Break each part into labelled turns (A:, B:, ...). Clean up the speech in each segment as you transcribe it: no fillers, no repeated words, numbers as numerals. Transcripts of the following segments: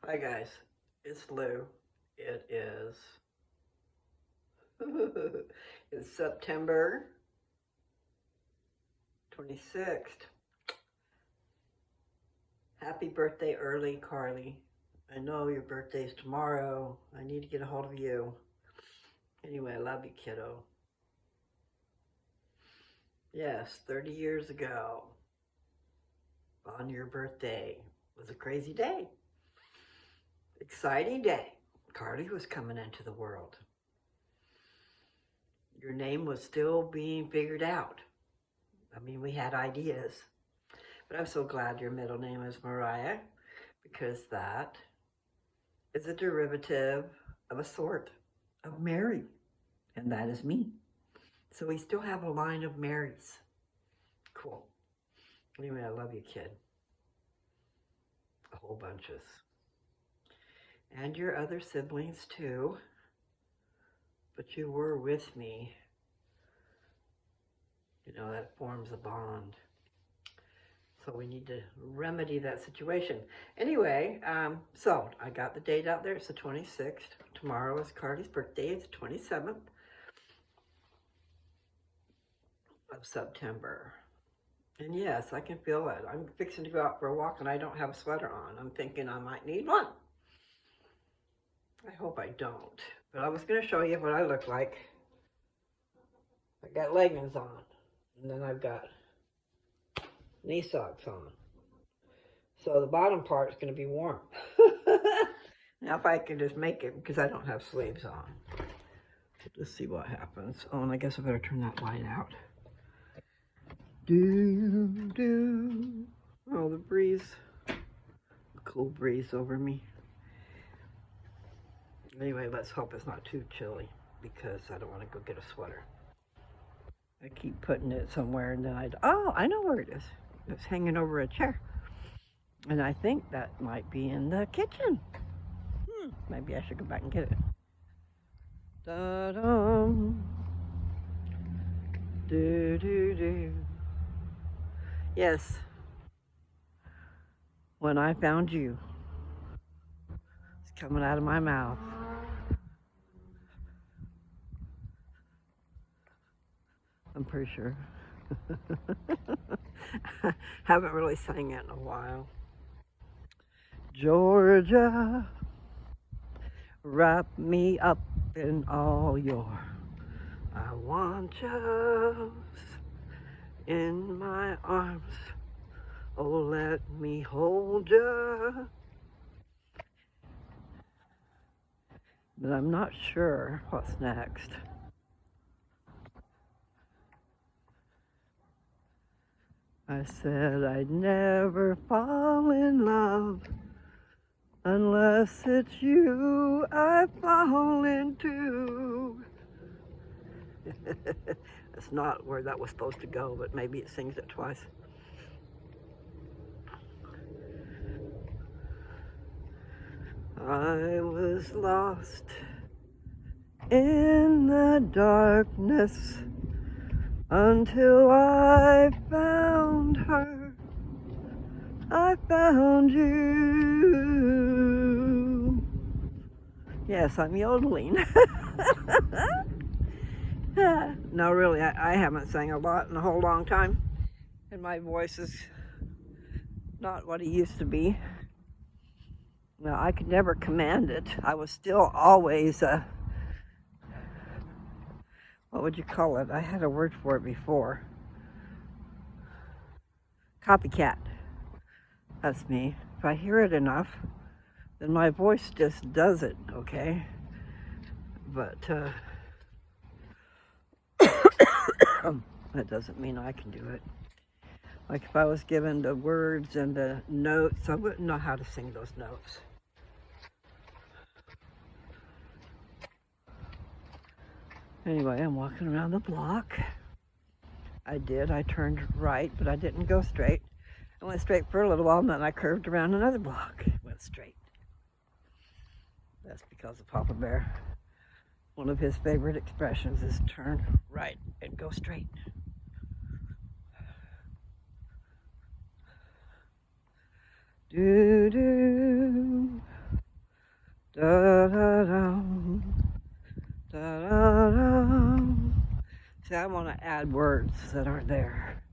A: Hi guys, it's Lou. It is it's September 26th. Happy birthday early, Carly. I know your birthday's tomorrow. I need to get a hold of you. Anyway, I love you, kiddo. Yes, 30 years ago, on your birthday, was a crazy day. Exciting day. Carly was coming into the world. Your name was still being figured out. I mean, we had ideas. But I'm so glad your middle name is Mariah, because that is a derivative of a sort of Mary, and that is me. So we still have a line of Marys. Cool. Anyway, I love you, kid. A whole bunches. And your other siblings too. But you were with me. You know, that forms a bond. So we need to remedy that situation. Anyway, so I got the date out there. It's the 26th. Tomorrow is Carly's birthday. It's the 27th of September. And yes, I can feel it. I'm fixing to go out for a walk and I don't have a sweater on. I'm thinking I might need one. I hope I don't. But I was going to show you what I look like. I got leggings on. And then I've got knee socks on. So the bottom part is going to be warm. Now if I can just make it, because I don't have sleeves on. Let's see what happens. Oh, and I guess I better turn that light out. Do. Oh, the breeze. Cool breeze over me. Anyway, let's hope it's not too chilly, because I don't want to go get a sweater. I keep putting it somewhere and then I know where it is. It's hanging over a chair. And I think that might be in the kitchen. Maybe I should go back and get it. Da-dum. Do. Yes. When I found you, it's coming out of my mouth. I'm pretty sure. Haven't really sang it in a while. Georgia, wrap me up in all your I want you in my arms. Oh, let me hold you. But I'm not sure what's next. I said I'd never fall in love unless it's you I fall into. That's not where that was supposed to go, but maybe it sings it twice. I was lost in the darkness until I found her. I found you. Yes, I'm yodeling. No, really, I haven't sang a lot in a whole long time. And my voice is not what it used to be. Well, I could never command it. I was still always what would you call it? I had a word for it before. Copycat. That's me. If I hear it enough, then my voice just does it, okay? But that doesn't mean I can do it. Like if I was given the words and the notes, I wouldn't know how to sing those notes. Anyway, I'm walking around the block. I turned right, but I didn't go straight. I went straight for a little while, and then I curved around another block. Went straight. That's because of Papa Bear. One of his favorite expressions is turn right and go straight. Do. add words that aren't there.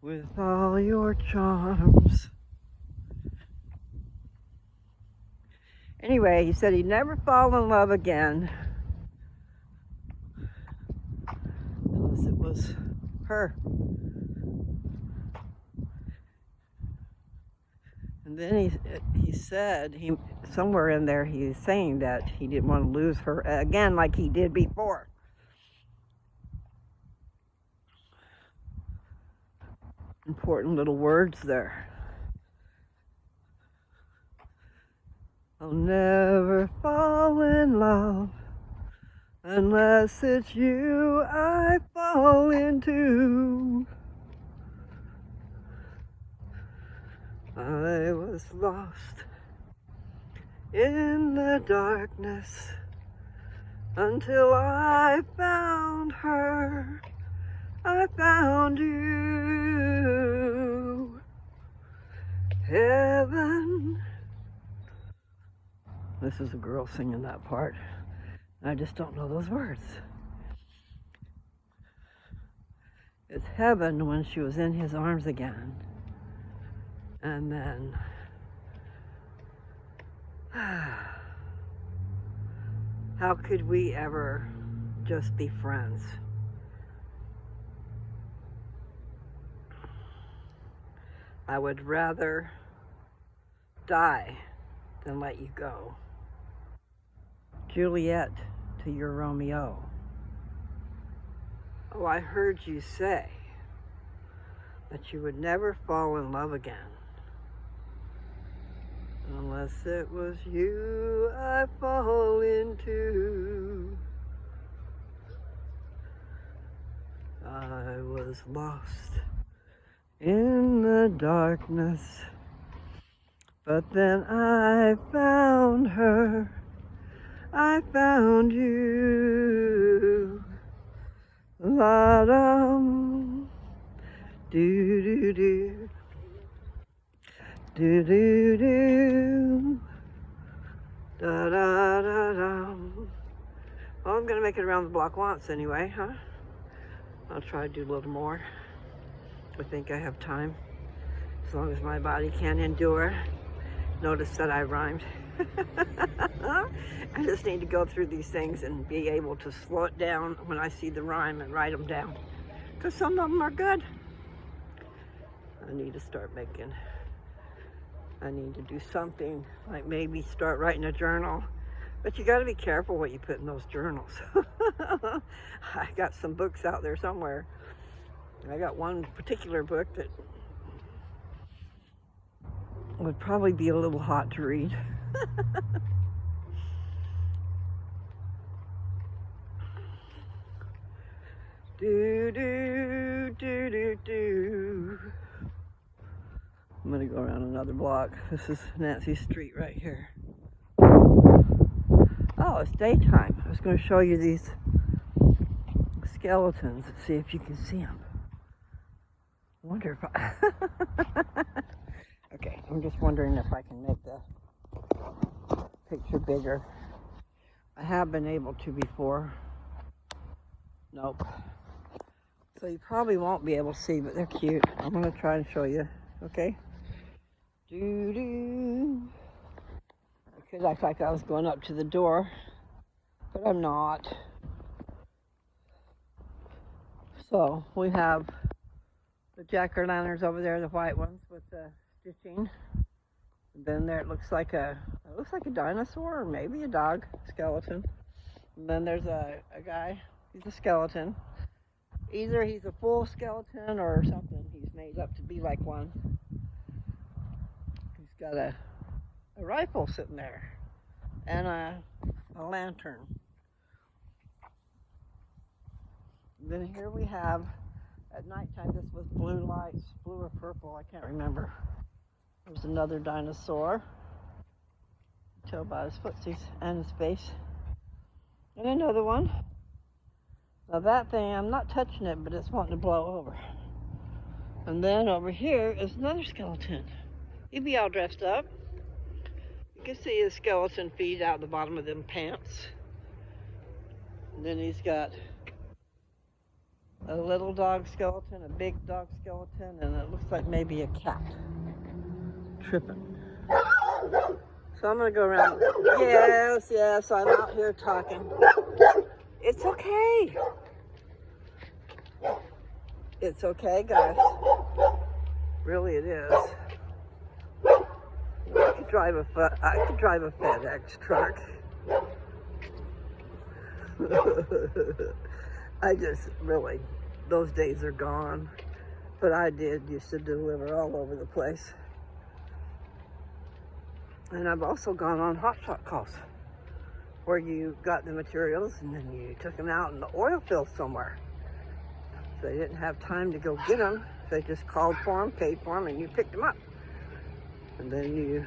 A: With all your charms. Anyway, he said he'd never fall in love again unless it was her. And then he said, somewhere in there he was saying that he didn't want to lose her again like he did before. Important little words there. I'll never fall in love unless it's you I fall into. I was lost in the darkness until I found her. I found you. Heaven. This is a girl singing that part. I just don't know those words. It's heaven when she was in his arms again. And then, how could we ever just be friends? I would rather die than let you go. Juliet to your Romeo. Oh, I heard you say that you would never fall in love again unless it was you I fall into. I was lost in the darkness, but then I found her. I found you. La-dum, do-do-do. Do-do-do. Da-da-da-dum. Well, I'm going to make it around the block once anyway, huh? I'll try to do a little more. I think I have time, as long as my body can endure. Notice that I rhymed. I just need to go through these things and be able to slow it down when I see the rhyme and write them down. Because some of them are good. I need to start making... I need to do something, like maybe start writing a journal. But you got to be careful what you put in those journals. I got some books out there somewhere. I got one particular book that would probably be a little hot to read. Do, do, do, do, do. I'm going to go around another block. This is Nancy Street right here. Oh, it's daytime. I was going to show you these skeletons and see if you can see them. I wonder if I... Okay, I'm just wondering if I can make the picture bigger. I have been able to before. Nope. So you probably won't be able to see, but they're cute. I'm going to try and show you. Okay? Doo-doo. It could act like I was going up to the door, but I'm not. So we have the jack-o'-lanterns over there, the white ones with the stitching. And then there it looks like a dinosaur or maybe a dog skeleton. And then there's a guy. He's a skeleton. Either he's a full skeleton or something. He's made up to be like one. He's got a rifle sitting there and a lantern. And then here we have, at nighttime, this was blue lights, blue or purple, I can't remember. There's another dinosaur. You can tell by his footsies and his face. And another one. Now that thing, I'm not touching it, but it's wanting to blow over. And then over here is another skeleton. He'd be all dressed up. You can see his skeleton feet out the bottom of them pants. And then he's got A little dog skeleton, a big dog skeleton, and it looks like maybe a cat tripping. So I'm gonna go around. Yes, I'm out here talking. It's okay. It's okay, guys. Really, it is. I could drive a FedEx truck. I just really, those days are gone. But I used to deliver all over the place. And I've also gone on hotshot calls where you got the materials and then you took them out in the oil field somewhere. So they didn't have time to go get them. They just called for them, paid for them, and you picked them up. And then you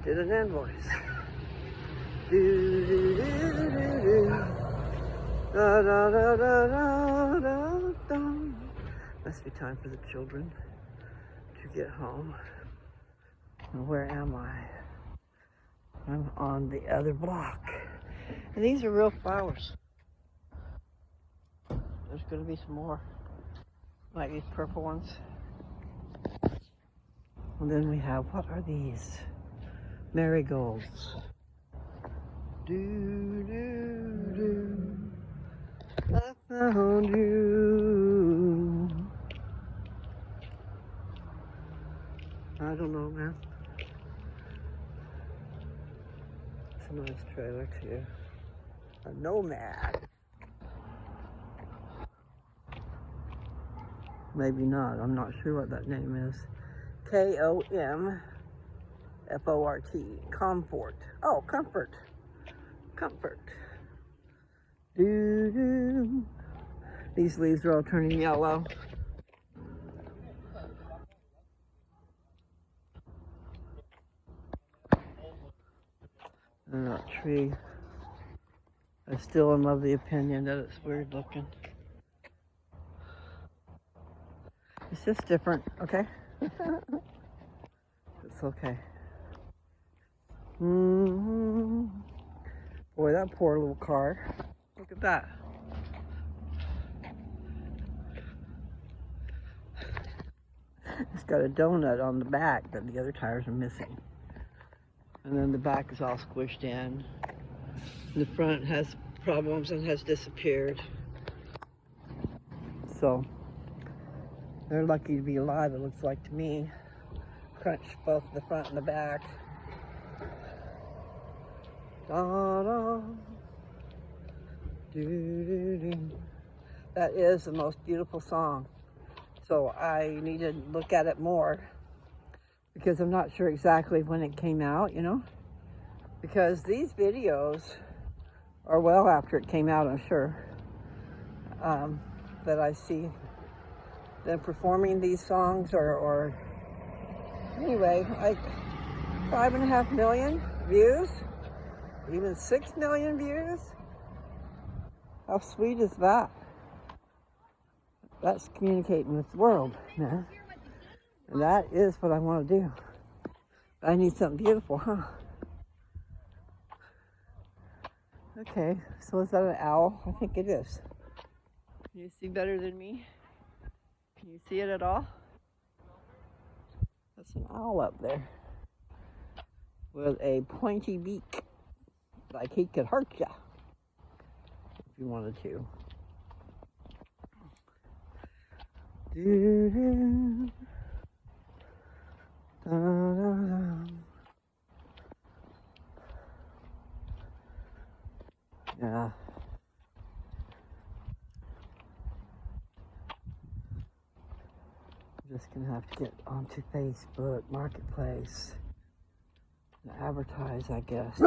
A: did an invoice. Do, do, do, do, do. Da, da, da, da, da, da, da. Must be time for the children to get home. And where am I? I'm on the other block. And these are real flowers. There's going to be some more, like these purple ones. And then we have, what are these? Marigolds. Do, do, do. I found you. I don't know, man. It's a nice trailer too. A Nomad. Maybe not. I'm not sure what that name is. Komfort. Comfort. Oh, comfort. Comfort. Doo-doo. These leaves are all turning yellow. And that tree. I still am of the opinion that it's weird looking. It's just different, okay? It's okay. Mm-hmm. Boy, that poor little car. Look at that. It's got a donut on the back that the other tires are missing. And then the back is all squished in. The front has problems and has disappeared. So, they're lucky to be alive, it looks like to me. Crunched both the front and the back. Da-da. Do-do-do. That is the most beautiful song. So I need to look at it more because I'm not sure exactly when it came out, you know? Because these videos are well after it came out, I'm sure. That I see them performing these songs or anyway, 5.5 million views, even 6 million views. How sweet is that? That's communicating with the world, man. And that is what I want to do. I need something beautiful, huh? Okay, so is that an owl? I think it is. Can you see better than me? Can you see it at all? That's an owl up there with a pointy beak, like he could hurt you if you wanted to. Do-do. Da-da-da. Yeah. I'm just gonna have to get onto Facebook Marketplace and advertise, I guess.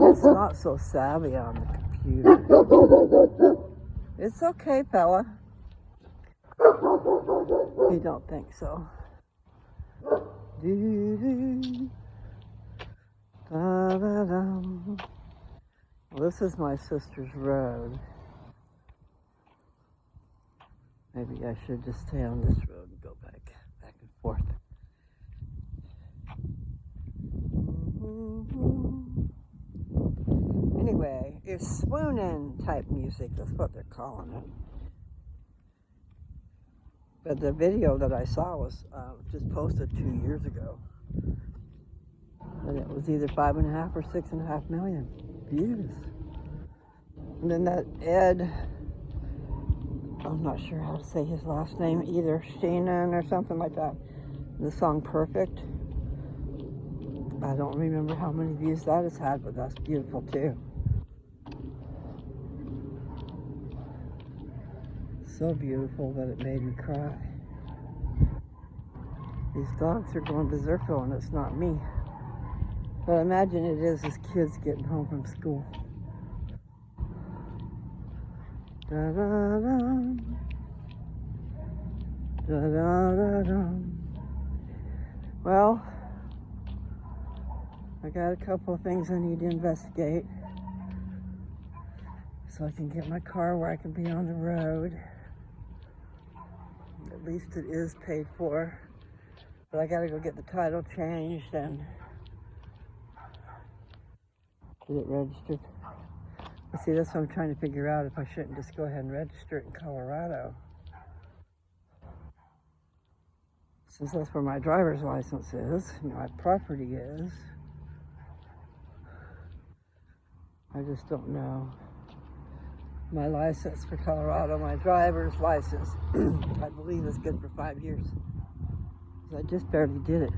A: It's not so savvy on the computer. It's okay, fella. You don't think so? Do-do. Da-da-dum. Well, this is my sister's road. Maybe I should just stay on this road and go back and forth. Mm-hmm. It's swooning type music. That's what they're calling it. But the video that I saw was just posted 2 years ago. And it was either 5.5 or 6.5 million views. And then that Ed, I'm not sure how to say his last name either, Sheenan or something like that. The song Perfect. I don't remember how many views that has had, but that's beautiful too. So beautiful that it made me cry. These dogs are going berserko and it's not me. But imagine it is his kids getting home from school. Da-da-da. Da-da-da-da. Well, I got a couple of things I need to investigate so I can get my car where I can be on the road. At least it is paid for. But I gotta go get the title changed and get it registered. See, that's what I'm trying to figure out, if I shouldn't just go ahead and register it in Colorado. Since that's where my driver's license is, my property is. I just don't know. My license for Colorado, my driver's license, I believe is good for 5 years. I just barely did it.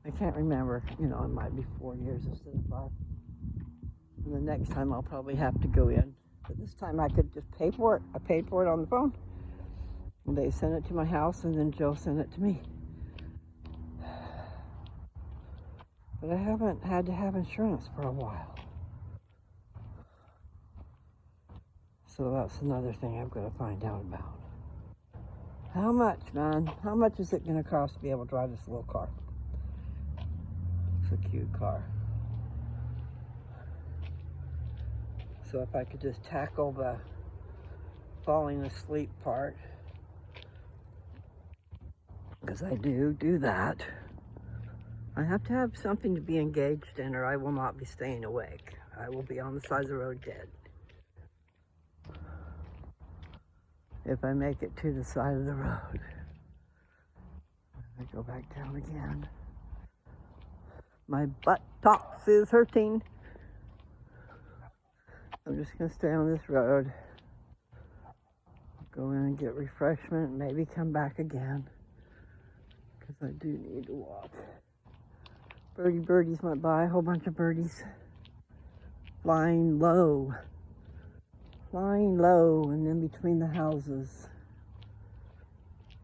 A: I can't remember, it might be 4 years instead of 5. And the next time I'll probably have to go in. But this time I could just pay for it. I paid for it on the phone. And they sent it to my house and then Joe sent it to me. But I haven't had to have insurance for a while. So that's another thing I've got to find out about. How much, man? How much is it going to cost to be able to drive this little car? It's a cute car. So if I could just tackle the falling asleep part, because I do that. I have to have something to be engaged in or I will not be staying awake. I will be on the side of the road dead. If I make it to the side of the road. I go back down again. My buttocks is hurting. I'm just going to stay on this road. Go in and get refreshment, maybe come back again. Because I do need to walk. Birdies went by, a whole bunch of birdies. Flying low and in between the houses.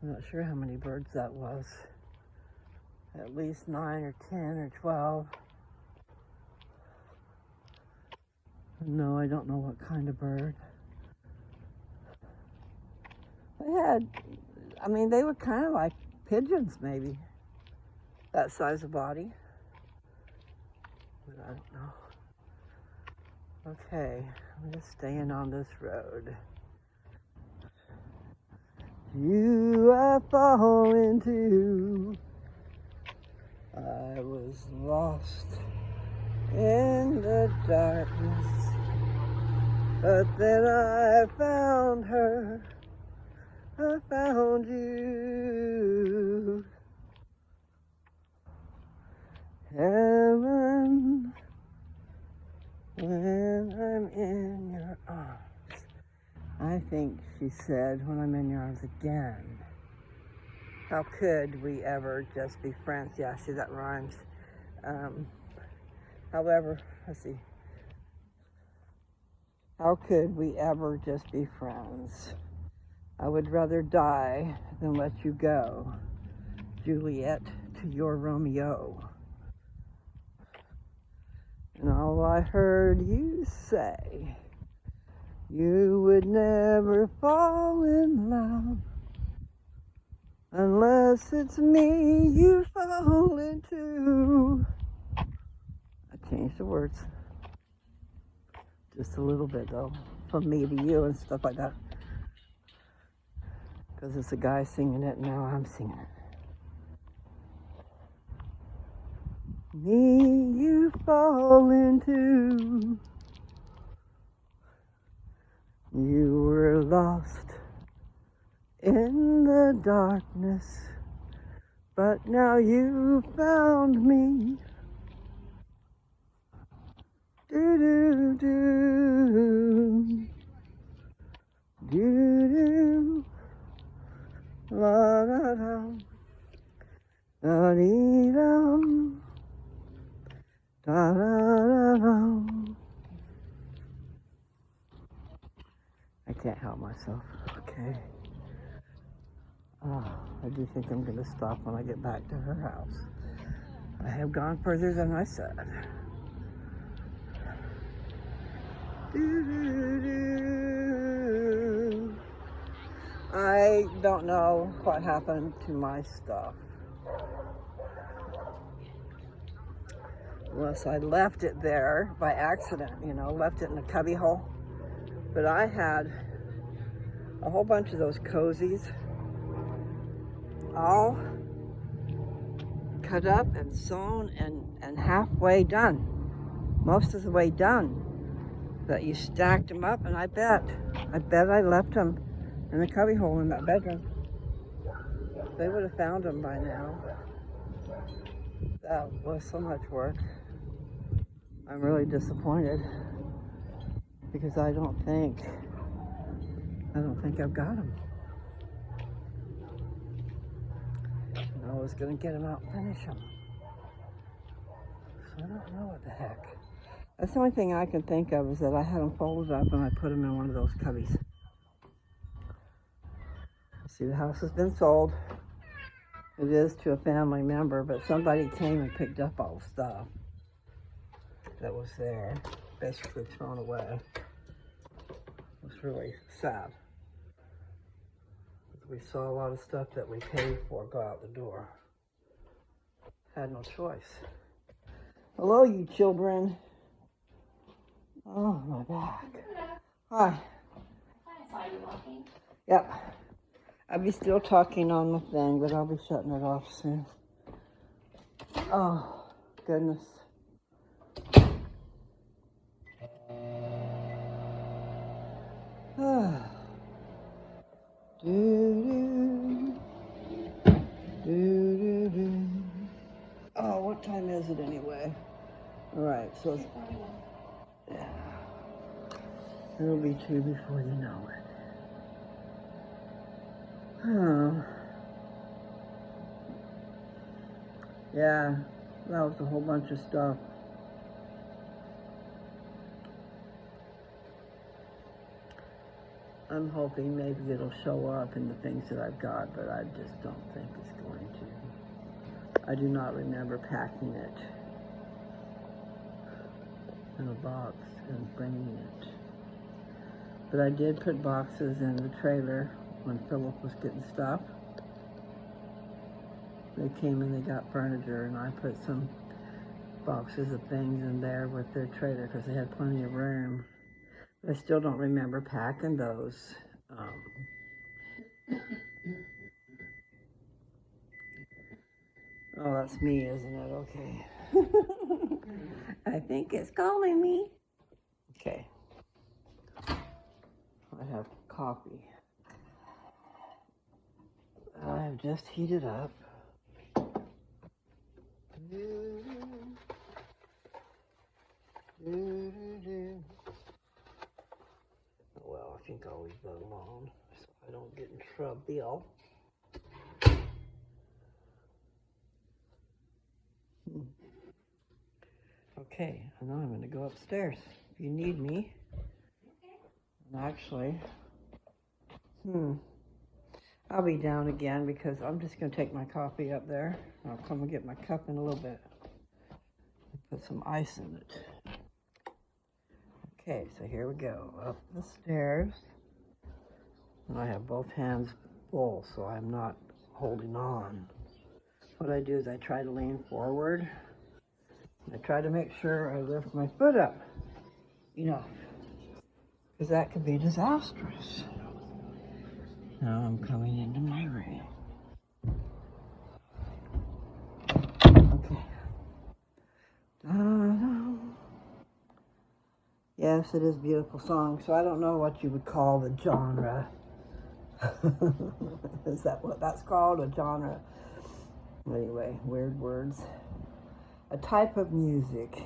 A: I'm not sure how many birds that was. At least 9 or 10 or 12. No, I don't know what kind of bird. They were kind of like pigeons maybe. That size of body. But I don't know. Okay, I'm just staying on this road. You are falling too. I was lost in the darkness, but then I found her. I found you. Heaven, when I'm in your arms. I think she said, when I'm in your arms again. How could we ever just be friends? Yeah, see, that rhymes. However, let's see. How could we ever just be friends? I would rather die than let you go. Juliet to your Romeo. And all I heard you say, you would never fall in love unless it's me you fall into. I changed the words. Just a little bit though, from me to you and stuff like that. Because it's a guy singing it and now I'm singing it. Me you fall into. You were lost in the darkness, but now you found me. Do do do do do la da da da dee dum da da da dum. I can't help myself. Okay. I do think I'm going to stop when I get back to her house. I have gone further than I said. I don't know what happened to my stuff. Unless I left it there by accident, left it in a cubby hole. But I had a whole bunch of those cozies all cut up and sewn and halfway done. Most of the way done. But you stacked them up, and I bet I left them in the cubby hole in that bedroom. They would have found them by now. That was so much work. I'm really disappointed because I don't think I've got them. I was going to get them out and finish them. So I don't know what the heck. That's the only thing I can think of is that I had them folded up and I put them in one of those cubbies. See, the house has been sold. It is to a family member, but somebody came and picked up all the stuff that was there, basically thrown away. It was really sad. We saw a lot of stuff that we paid for go out the door. Had no choice. Hello, you children. Oh, my back. Hi.
B: I saw you walking.
A: Yep. I'll be still talking on the thing, but I'll be shutting it off soon. Oh, goodness. Oh, what time is it anyway? All right, so it's, yeah. It'll be 2 before you know it. Oh. Yeah, that was a whole bunch of stuff. I'm hoping maybe it'll show up in the things that I've got, but I just don't think it's going to. I do not remember packing it in a box and bringing it. But I did put boxes in the trailer when Philip was getting stuff. They came and they got furniture, and I put some boxes of things in there with their trailer because they had plenty of room. I still don't remember packing those. Oh, that's me, isn't it? Okay. I think it's calling me. Okay. I have coffee. I've just heated up. Well, I think I'll leave that alone so I don't get in trouble. Okay, and now I'm going to go upstairs. If you need me. And actually, I'll be down again because I'm just going to take my coffee up there. I'll come and get my cup in a little bit. Put some ice in it. Okay, so here we go. Up the stairs. And I have both hands full, so I'm not holding on. What I do is I try to lean forward. I try to make sure I lift my foot up enough, because that could be disastrous. Now I'm coming into my room. Okay. Yes, it is a beautiful song. So I don't know what you would call the genre. Is that what that's called? A genre? Anyway, weird words. A type of music.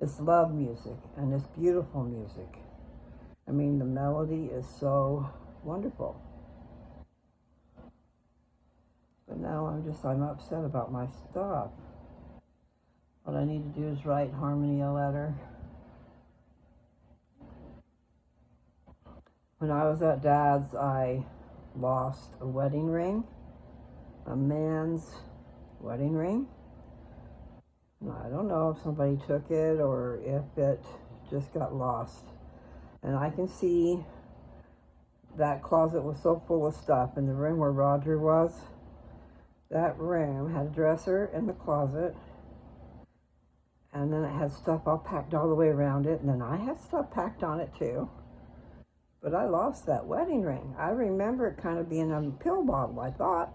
A: It's love music, and it's beautiful music. I mean, the melody is so wonderful. But now I'm upset about my stuff. What I need to do is write Harmony a letter. When I was at Dad's, I lost a wedding ring, a man's wedding ring. I don't know if somebody took it or if it just got lost. And I can see that closet was so full of stuff. In the room where Roger was, that room had a dresser in the closet, and then it had stuff all packed all the way around it, and then I had stuff packed on it too. But I lost that wedding ring. I remember it kind of being in a pill bottle, I thought.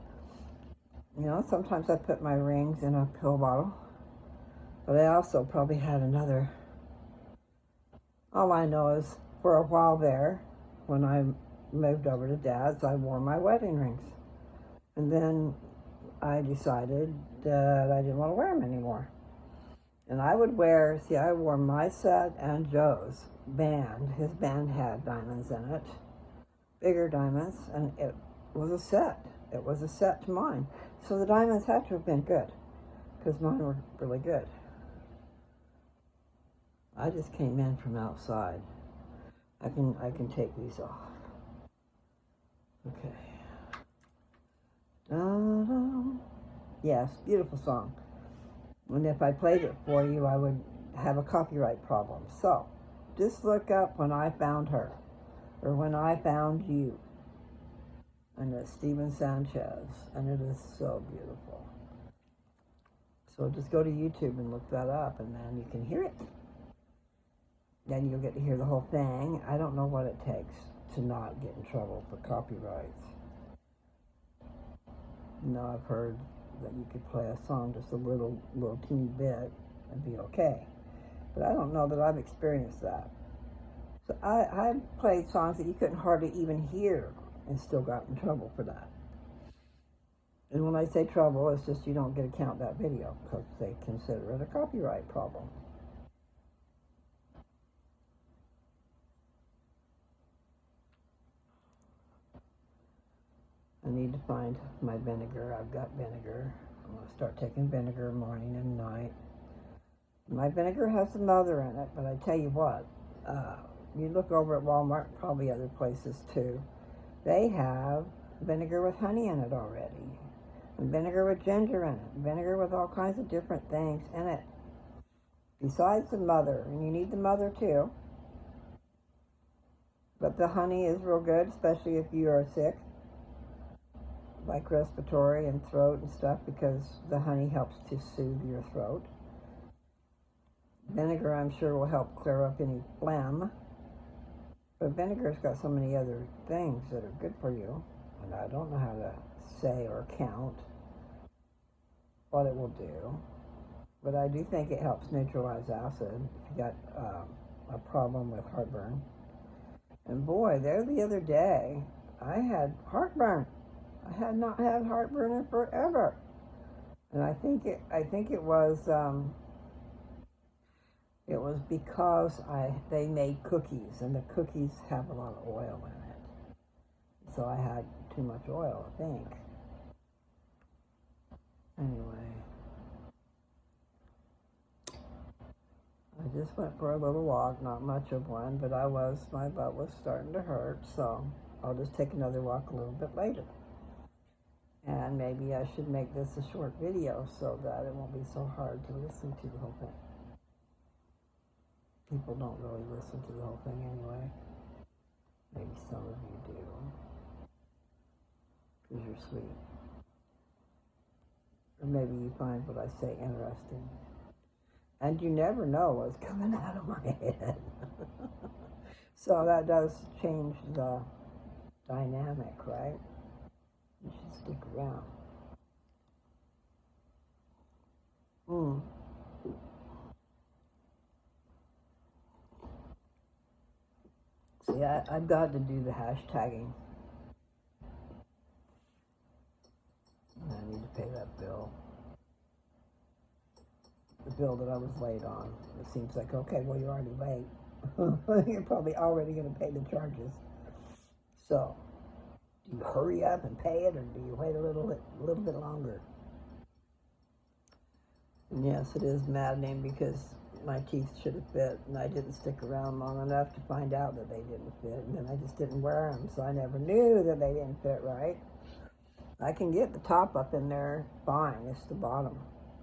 A: You know, sometimes I put my rings in a pill bottle. But I also probably had another. All I know is for a while there, when I moved over to Dad's, I wore my wedding rings. And then I decided that I didn't want to wear them anymore. And I wore my set and Joe's band. His band had diamonds in it, bigger diamonds, and it was a set. It was a set to mine. So the diamonds had to have been good, because mine were really good. I just came in from outside. I can take these off. Okay. Yes, beautiful song. And if I played it for you, I would have a copyright problem. So, just look up When I Found Her, or When I Found You. And it's Stephen Sanchez, and it is so beautiful. So just go to YouTube and look that up, and then you can hear it. Then you'll get to hear the whole thing. I don't know what it takes to not get in trouble for copyrights. You know, I've heard that you could play a song just a little teeny bit and be okay. But I don't know that I've experienced that. So I played songs that you couldn't hardly even hear and still got in trouble for that. And when I say trouble, it's just you don't get to count that video because they consider it a copyright problem. I need to find my vinegar. I've got vinegar. I'm going to start taking vinegar morning and night. My vinegar has some other in it, but I tell you what, you look over at Walmart, probably other places too, they have vinegar with honey in it already, and vinegar with ginger in it, vinegar with all kinds of different things in it, besides the mother, and you need the mother too. But the honey is real good, especially if you are sick, like respiratory and throat and stuff, because the honey helps to soothe your throat. Vinegar, I'm sure, will help clear up any phlegm. But vinegar's got so many other things that are good for you, and I don't know how to say or count what it will do. But I do think it helps neutralize acid if you got a problem with heartburn. And boy, there the other day, I had heartburn. I had not had heartburn in forever. And I think it was because they made cookies, and the cookies have a lot of oil in it. So I had too much oil, I think. Anyway, I just went for a little walk, not much of one, but my butt was starting to hurt, so I'll just take another walk a little bit later. And maybe I should make this a short video so that it won't be so hard to listen to the whole thing. People don't really listen to the whole thing anyway. Maybe some of you do, because you're sweet. Or maybe you find what I say interesting. And you never know what's coming out of my head. So that does change the dynamic, right? You should stick around. See, I've got to do the hashtagging. I need to pay that bill. The bill that I was late on. It seems like, okay, well, you're already late. You're probably already going to pay the charges. So, do you hurry up and pay it, or do you wait a little bit longer? And yes, it is maddening because my teeth should have fit, and I didn't stick around long enough to find out that they didn't fit, and then I just didn't wear them, so I never knew that they didn't fit right. I can get the top up in there fine, it's the bottom.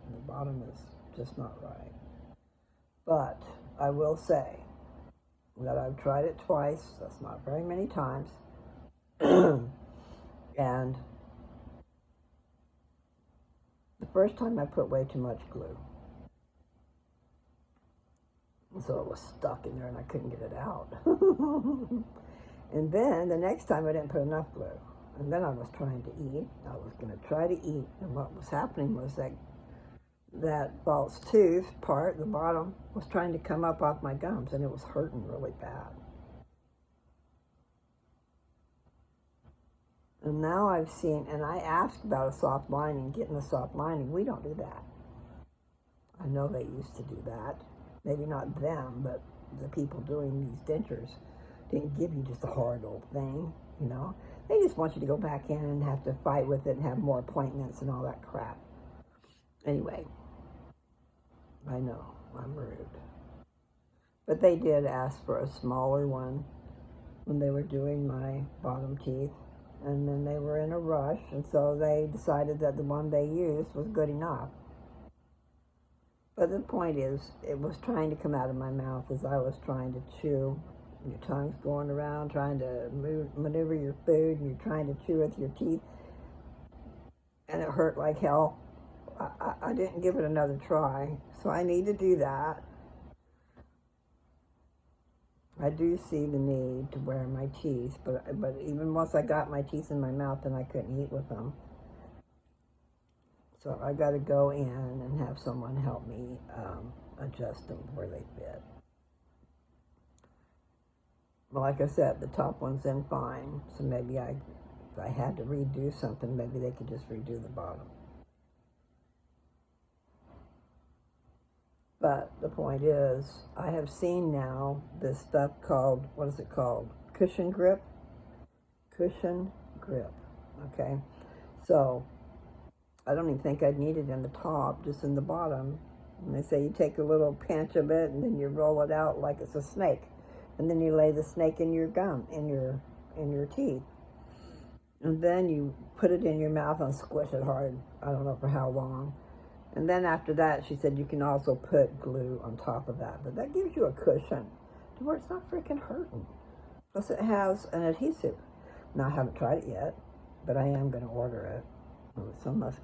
A: And the bottom is just not right. But I will say that I've tried it twice, that's not very many times, and the first time I put way too much glue. So it was stuck in there and I couldn't get it out. And then the next time I didn't put enough glue. And then I was trying to eat. I was going to try to eat. And what was happening was that false tooth part, the bottom, was trying to come up off my gums. And it was hurting really bad. And now I've seen, and I asked about a soft lining, getting a soft lining. We don't do that. I know they used to do that. Maybe not them, but the people doing these dentures didn't give you just a hard old thing, you know. They just want you to go back in and have to fight with it and have more appointments and all that crap. Anyway, I know, I'm rude. But they did ask for a smaller one when they were doing my bottom teeth. And then they were in a rush, and so they decided that the one they used was good enough. But the point is, it was trying to come out of my mouth as I was trying to chew. Your tongue's going around, trying to maneuver your food, and you're trying to chew with your teeth. And it hurt like hell. I didn't give it another try, so I need to do that. I do see the need to wear my teeth, but even once I got my teeth in my mouth, then I couldn't eat with them. So I got to go in and have someone help me adjust them where they fit. Well, like I said, the top one's in fine, so maybe if I had to redo something, maybe they could just redo the bottom. But the point is, I have seen now this stuff called, what is it called? Cushion grip? Cushion grip, okay? So, I don't even think I'd need it in the top, just in the bottom. And they say you take a little pinch of it and then you roll it out like it's a snake. And then you lay the snake in your gum, in your teeth. And then you put it in your mouth and squish it hard. I don't know for how long. And then after that, she said you can also put glue on top of that. But that gives you a cushion to where it's not freaking hurting. Plus it has an adhesive. Now, I haven't tried it yet, but I am going to order it. Some of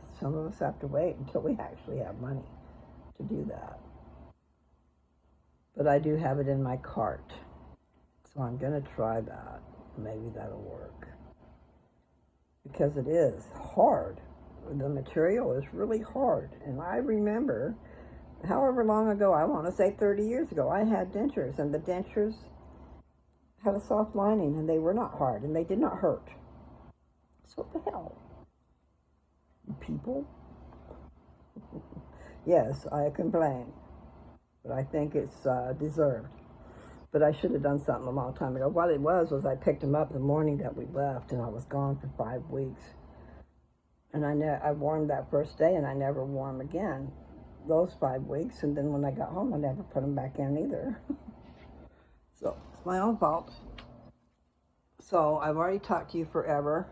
A: us have to wait until we actually have money to do that. But I do have it in my cart. So I'm going to try that. Maybe that'll work. Because it is hard. The material is really hard. And I remember, however long ago, I want to say 30 years ago, I had dentures. And the dentures had a soft lining. And they were not hard. And they did not hurt. So what the hell? People? Yes, I complain. But I think it's deserved. But I should have done something a long time ago. What it was I picked them up the morning that we left, and I was gone for 5 weeks. And I wore them that first day, and I never wore them again those 5 weeks. And then when I got home, I never put them back in either. So it's my own fault. So I've already talked to you forever.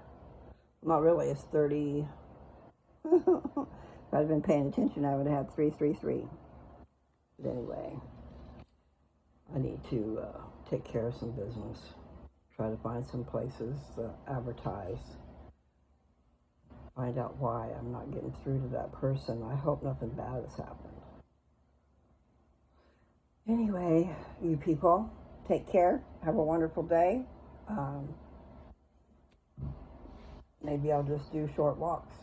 A: Not really, it's 30. If I'd been paying attention, I would have had 333. But anyway, I need to take care of some business. Try to find some places to advertise. Find out why I'm not getting through to that person. I hope nothing bad has happened. Anyway, you people, take care. Have a wonderful day. Maybe I'll just do short walks.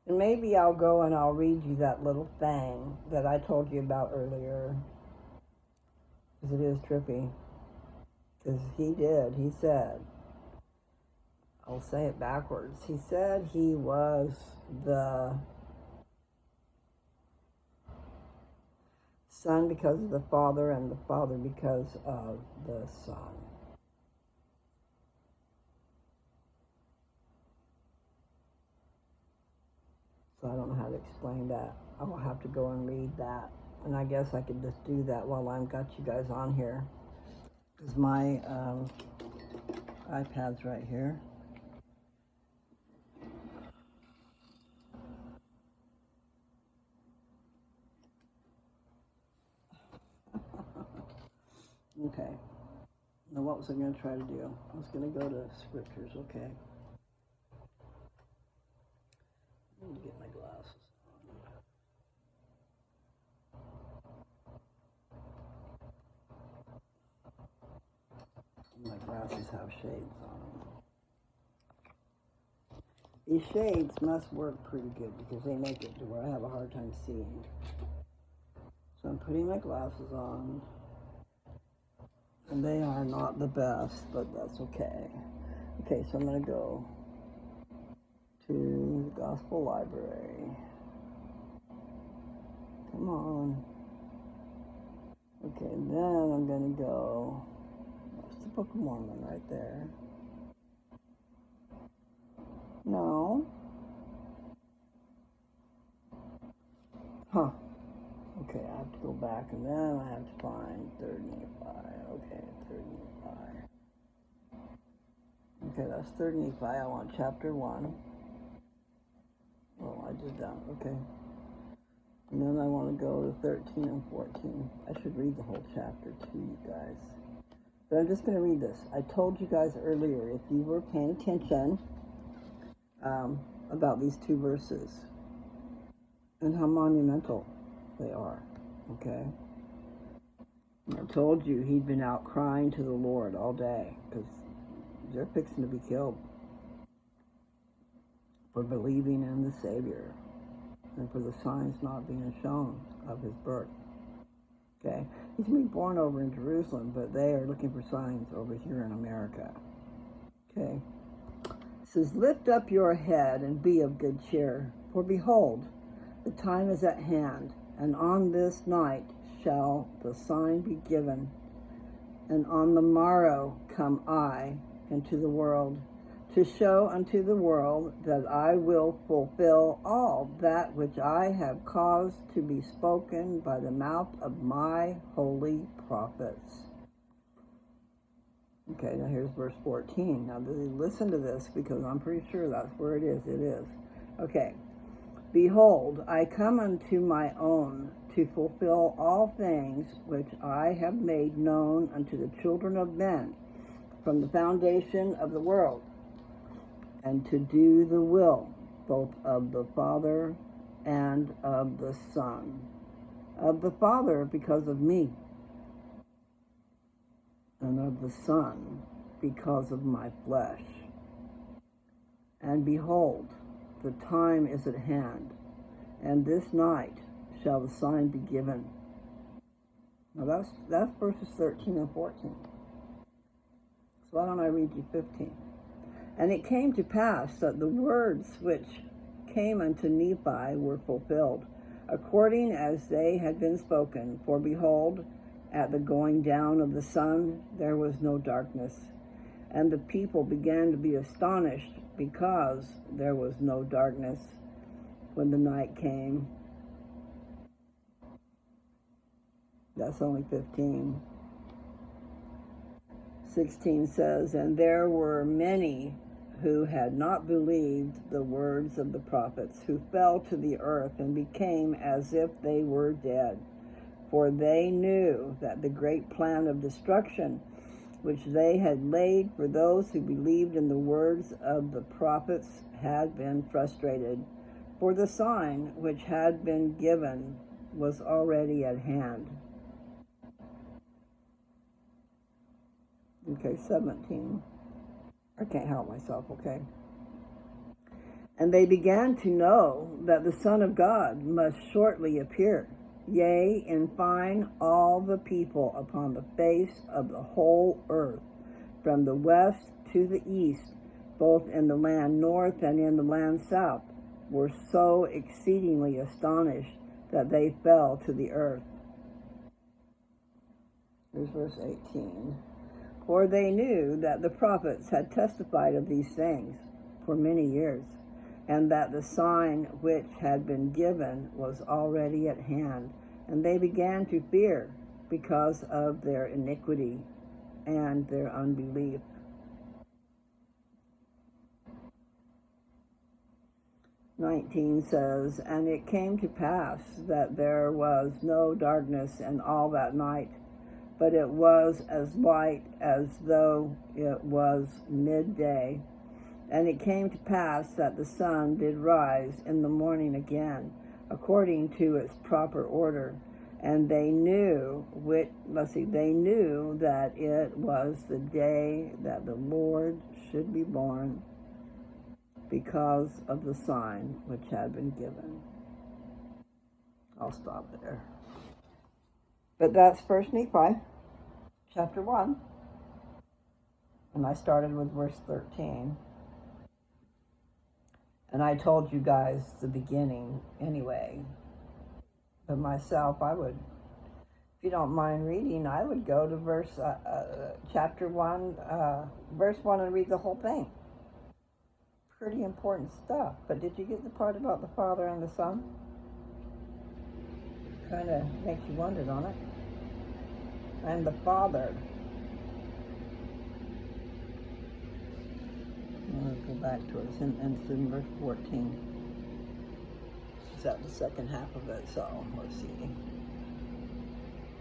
A: And maybe I'll go and I'll read you that little thing that I told you about earlier. Because it is trippy. Because he did. He said, I'll say it backwards. He said he was the Son because of the Father, and the Father because of the Son. So I don't know how to explain that. I will have to go and read that. And I guess I could just do that while I've got you guys on here. Because my iPad's right here. Okay. Now what was I going to try to do? I was going to go to scriptures, okay. I need to get my glasses on. My glasses have shades on them. These shades must work pretty good because they make it to where I have a hard time seeing. So I'm putting my glasses on. And they are not the best, but that's okay. Okay, so I'm going to go to the Gospel Library. Come on. Okay, then I'm going to go, that's the Book of Mormon right there. No. Huh. Okay, I have to go back and then I have to find 3rd Nephi. Okay, 3rd Nephi. Okay, that's 3rd Nephi. I want chapter 1. Oh, I did that. Okay. And then I want to go to 13 and 14. I should read the whole chapter to you guys. But I'm just going to read this. I told you guys earlier, if you were paying attention, about these 2 verses and how monumental they are, okay? I told you he'd been out crying to the Lord all day because they're fixing to be killed for believing in the Savior and for the signs not being shown of his birth, okay? He's going to be born over in Jerusalem, but they are looking for signs over here in America, okay? It says, lift up your head and be of good cheer, for behold, the time is at hand, and on this night shall the sign be given, and on the morrow come I into the world, to show unto the world that I will fulfill all that which I have caused to be spoken by the mouth of my holy prophets. Okay, now here's verse 14. Now listen to this because I'm pretty sure that's where it is. It is. Okay. Behold, I come unto my own to fulfill all things which I have made known unto the children of men from the foundation of the world, and to do the will both of the Father and of the Son. Of the Father because of me, and of the Son because of my flesh. And behold, the time is at hand, and this night shall the sign be given. Now that's verses 13 and 14. So why don't I read you 15? And it came to pass that the words which came unto Nephi were fulfilled, according as they had been spoken. For behold, at the going down of the sun there was no darkness, and the people began to be astonished, because there was no darkness when the night came. That's only 15. 16 says, and there were many who had not believed the words of the prophets, who fell to the earth and became as if they were dead. For they knew that the great plan of destruction which they had laid for those who believed in the words of the prophets had been frustrated. For the sign which had been given was already at hand. Okay, 17. I can't help myself, okay? And they began to know that the Son of God must shortly appear. Yea, in fine, all the people upon the face of the whole earth from the west to the east, both in the land north and in the land south, were so exceedingly astonished that they fell to the earth. Here's verse 18. For they knew that the prophets had testified of these things for many years, and that the sign which had been given was already at hand, and they began to fear because of their iniquity and their unbelief. Verse 19 says, And it came to pass that there was no darkness in all that night, but it was as light as though it was midday. And it came to pass that the sun did rise in the morning again, according to its proper order. And they knew they knew that it was the day that the Lord should be born, because of the sign which had been given. I'll stop there. But that's 1 Nephi, chapter 1. And I started with verse 13. And I told you guys the beginning anyway. But myself, I would, if you don't mind reading, I would go to chapter 1, verse 1 and read the whole thing. Pretty important stuff. But did you get the part about the Father and the Son? Kind of makes you wonder, don't it? And the Father. I'm going to go back to it. It's in verse 14. Is that the second half of it? So, let's see.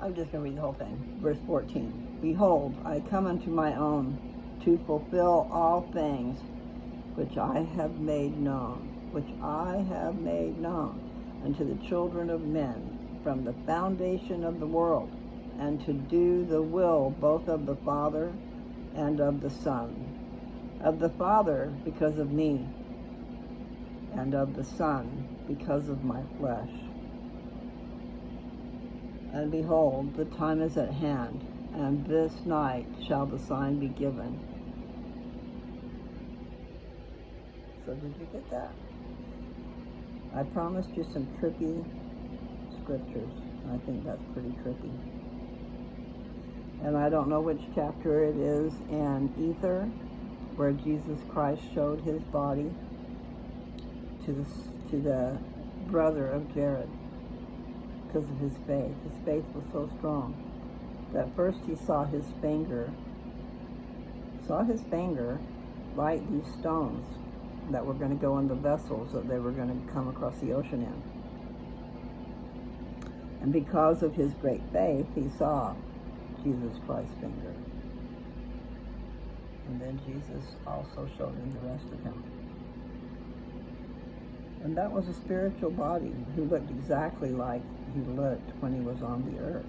A: I'm just going to read the whole thing. Verse 14. Behold, I come unto my own to fulfill all things which I have made known unto the children of men from the foundation of the world, and to do the will both of the Father and of the Son. Of the Father, because of me, and of the Son, because of my flesh. And behold, the time is at hand, and this night shall the sign be given. So did you get that? I promised you some trippy scriptures. I think that's pretty trippy. And I don't know which chapter it is in Ether, where Jesus Christ showed his body to the brother of Jared because of his faith. His faith was so strong that first he saw his finger light these stones that were going to go in the vessels that they were going to come across the ocean in. And because of his great faith, he saw Jesus Christ's finger. And then Jesus also showed him the rest of him. And that was a spiritual body who looked exactly like he looked when he was on the earth.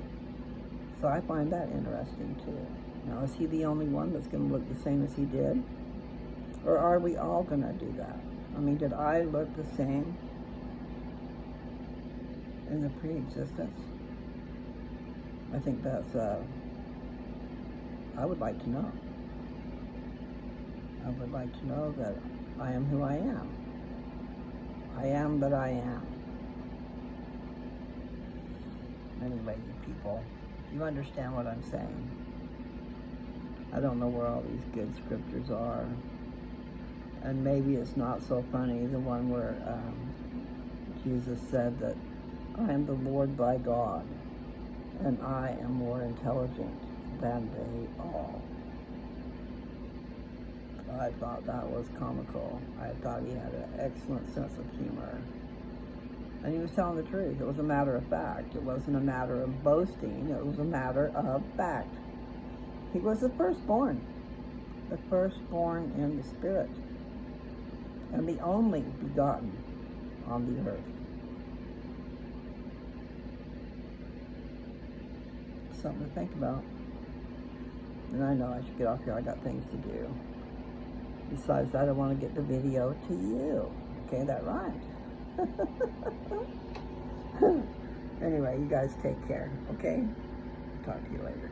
A: So I find that interesting too. Now, is he the only one that's going to look the same as he did? Or are we all going to do that? I mean, did I look the same in the pre-existence? I think that's, I would like to know. I would like to know that I am who I am. I am that I am. Anyway, you people, you understand what I'm saying. I don't know where all these good scriptures are. And maybe it's not so funny, the one where Jesus said that I am the Lord thy God, and I am more intelligent than they all. I thought that was comical. I thought he had an excellent sense of humor. And he was telling the truth. It was a matter of fact. It wasn't a matter of boasting. It was a matter of fact. He was the firstborn in the Spirit, and the only begotten on the earth. Something to think about. And I know I should get off here. I got things to do. Besides that, I want to get the video to you. Okay, that rhymed. Anyway, you guys take care, okay? Talk to you later.